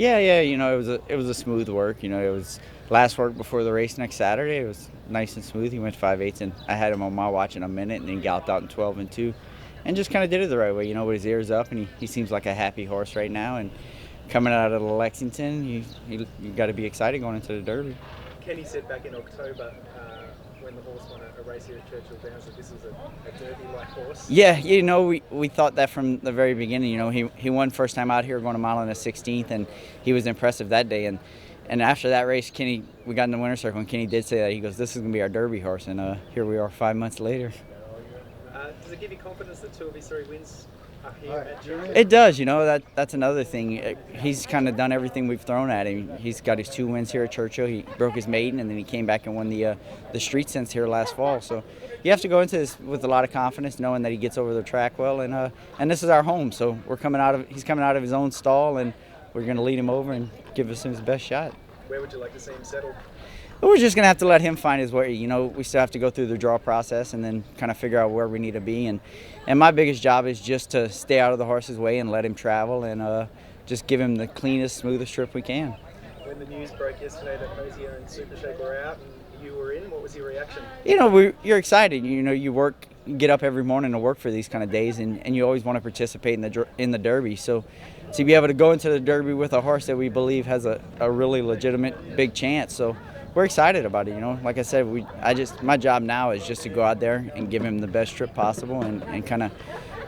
Yeah. It was a smooth work. It was last work before the race next Saturday. It was nice and smooth. He went 5/8, and I had him on my watch in a minute, and then galloped out in 12 and 2, and just kind of did it the right way. With his ears up, and he seems like a happy horse right now. And coming out of the Lexington, you got to be excited going into the Derby. Kenny said back in October when the horse won a race here at Churchill Downs that this was a Derby-like horse. Yeah, we thought that from the very beginning. He won first time out here going a mile and a 16th, and he was impressive that day. And after that race, Kenny, we got in the winner's circle, and Kenny did say that. He goes, "This is going to be our Derby horse," and here we are 5 months later. Does it give you confidence that 2 of his 3 wins are here at Churchill? It does. That's another thing. He's kind of done everything we've thrown at him. He's got his 2 wins here at Churchill. He broke his maiden, and then he came back and won the street sense here last fall. So you have to go into this with a lot of confidence, knowing that he gets over the track well, and this is our home. So he's coming out of his own stall, and we're going to lead him over and give us his best shot. Where would you like to see him settle? But we're just going to have to let him find his way. We still have to go through the draw process and then kind of figure out where we need to be. And my biggest job is just to stay out of the horse's way and let him travel and just give him the cleanest, smoothest trip we can. When the news broke yesterday that Hosier and Super Shape were out and you were in, what was your reaction? You're excited. You get up every morning to work for these kind of days, and you always want to participate in the Derby. So to be able to go into the Derby with a horse that we believe has a really legitimate big chance. So we're excited about it. Like I said, my job now is just to go out there and give him the best trip possible, and kind of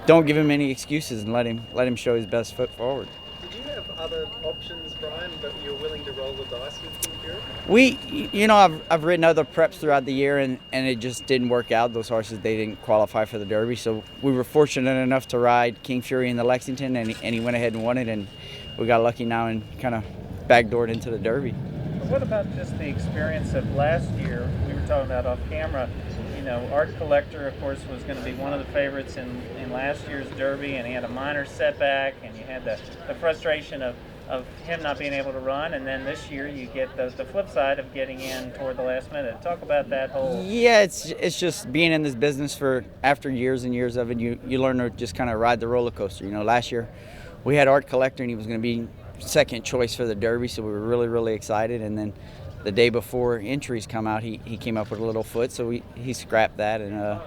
don't give him any excuses, and let him show his best foot forward. Did you have other options, Brian, but you're willing to roll the dice with King Fury? I've ridden other preps throughout the year, and it just didn't work out. Those horses, they didn't qualify for the Derby, so we were fortunate enough to ride King Fury in the Lexington, and he went ahead and won it, and we got lucky now and kind of backdoored into the Derby. What about just the experience of last year? We were talking about off camera. Art Collector, of course, was going to be one of the favorites in last year's Derby, and he had a minor setback, and you had the frustration of him not being able to run, and then this year you get the flip side of getting in toward the last minute. Talk about that whole... Yeah, it's just being in this business after years and years of it, you learn to just kind of ride the roller coaster. Last year we had Art Collector, and he was going to be second choice for the Derby, so we were really, really excited. And then the day before entries come out, he came up with a little foot, so he scrapped that, and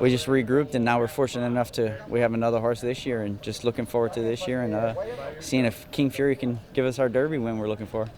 we just regrouped, and now we're fortunate enough we have another horse this year, and just looking forward to this year and seeing if King Fury can give us our Derby win we're looking for.